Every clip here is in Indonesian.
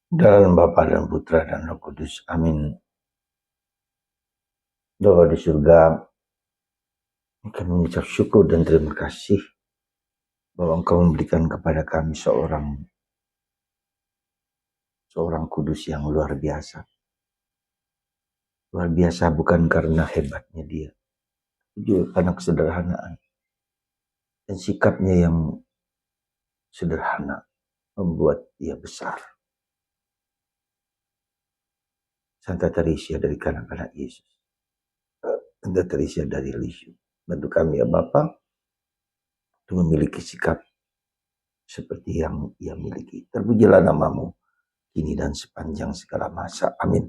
Dalam Bapa dan Putra dan Roh Kudus. Amin. Bapa di surga, kami mengucap syukur dan terima kasih bahwa Engkau memberikan kepada kami seorang kudus yang luar biasa. Luar biasa bukan karena hebatnya dia, juga karena kesederhanaan dan sikapnya yang sederhana membuat dia besar. Santa Teresa dari kanak-kanak Yesus, Santa Teresa dari Lisieux. Bantu kami ya Bapa untuk memiliki sikap seperti yang ia miliki. Terpujilah namamu kini dan sepanjang segala masa. Amin.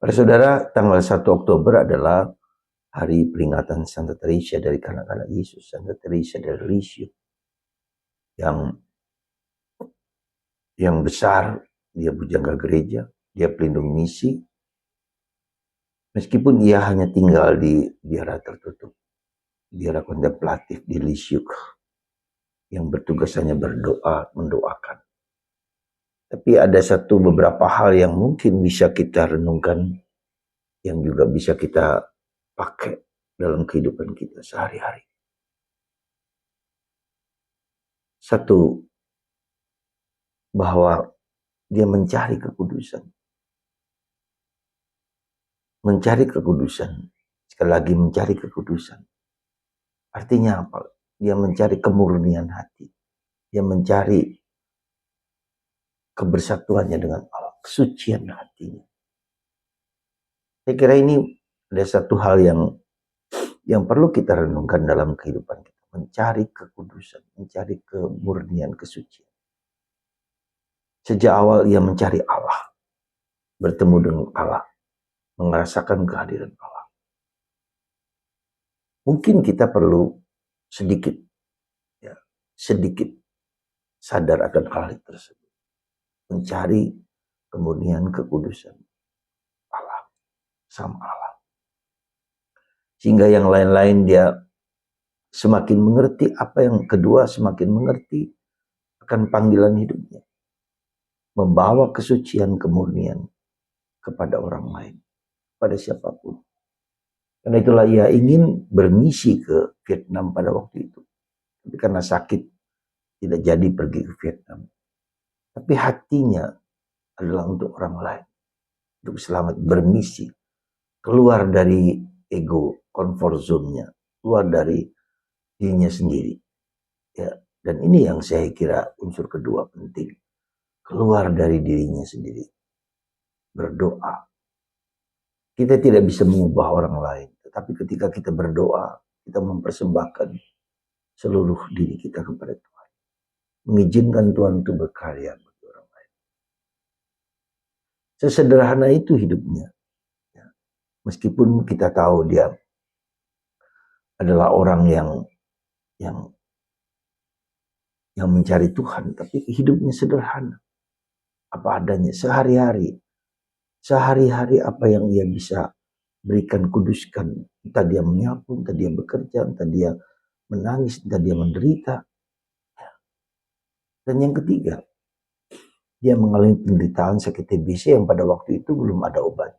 Para saudara, tanggal 1 Oktober adalah hari peringatan Santa Teresa dari kanak-kanak Yesus, Santa Teresa dari Lisieux. Yang besar, dia bujangga gereja, dia pelindung misi. Meskipun ia hanya tinggal di biara tertutup, biara kontemplatif di Lisieux, yang bertugas hanya berdoa, mendoakan. Tapi ada beberapa hal yang mungkin bisa kita renungkan, yang juga bisa kita pakai dalam kehidupan kita sehari-hari. Satu, bahwa dia mencari kekudusan. Mencari kekudusan. Sekali lagi mencari kekudusan. Artinya apa? Dia mencari kemurnian hati. Dia mencari kebersatuannya dengan Allah. Kesucian hatinya. Saya kira ini ada satu hal yang perlu kita renungkan dalam kehidupan kita. Mencari kekudusan. Mencari kemurnian, kesucian. Sejak awal ia mencari Allah. Bertemu dengan Allah. Merasakan kehadiran Allah. Mungkin kita perlu sedikit sadar akan hal tersebut. Mencari kemurnian kekudusan Allah, sama Allah. Sehingga yang lain-lain dia semakin mengerti, semakin mengerti akan panggilan hidupnya. Membawa kesucian kemurnian kepada orang lain, pada siapapun. Karena itulah ia ingin bermisi ke Vietnam pada waktu itu. Tapi karena sakit tidak jadi pergi ke Vietnam. Tapi hatinya adalah untuk orang lain. Untuk selamat bermisi. Keluar dari ego, comfort zone-nya. Keluar dari dirinya sendiri. Ya, dan ini yang saya kira unsur kedua penting. Keluar dari dirinya sendiri. Berdoa. Kita tidak bisa mengubah orang lain. Tetapi ketika kita berdoa, kita mempersembahkan seluruh diri kita kepada Tuhan. Mengizinkan Tuhan untuk berkarya bagi orang lain. Sesederhana itu hidupnya. Ya. Meskipun kita tahu dia adalah orang yang mencari Tuhan, tapi hidupnya sederhana. Apa adanya, sehari-hari apa yang ia bisa berikan, kuduskan. Entah dia menyapu, entah dia bekerja, entah dia menangis, entah dia menderita. Dan yang ketiga, dia mengalami penderitaan sakit TBC yang pada waktu itu belum ada obat.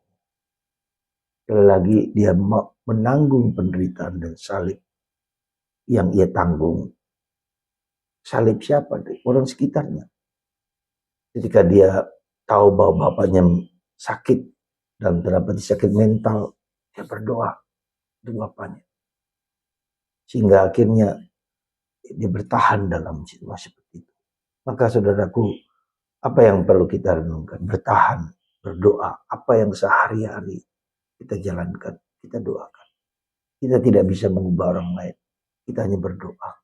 Sekali lagi dia menanggung penderitaan dan salib yang ia tanggung. Salib siapa? Orang sekitarnya. Ketika dia tahu bahwa bapaknya sakit dan terdapat sakit mental, dia berdoa untuk bapaknya. Sehingga akhirnya dia bertahan dalam situasi seperti itu. Maka saudaraku, apa yang perlu kita renungkan? Bertahan, berdoa. Apa yang sehari-hari kita jalankan, kita doakan. Kita tidak bisa mengubah orang lain. Kita hanya berdoa.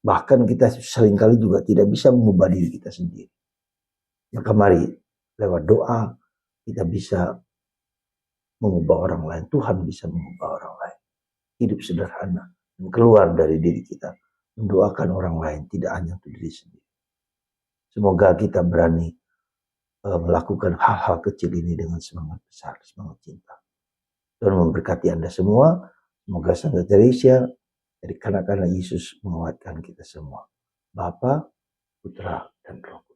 Bahkan kita seringkali juga tidak bisa mengubah diri kita sendiri. Maka mari, lewat doa, kita bisa mengubah orang lain. Tuhan bisa mengubah orang lain. Hidup sederhana. Dan keluar dari diri kita. Mendoakan orang lain, tidak hanya untuk diri sendiri. Semoga kita berani melakukan hal-hal kecil ini dengan semangat besar, semangat cinta. Tuhan memberkati Anda semua. Semoga Santa Teresa dari kanak-kanak Yesus menguatkan kita semua. Bapa, Putra, dan Roh.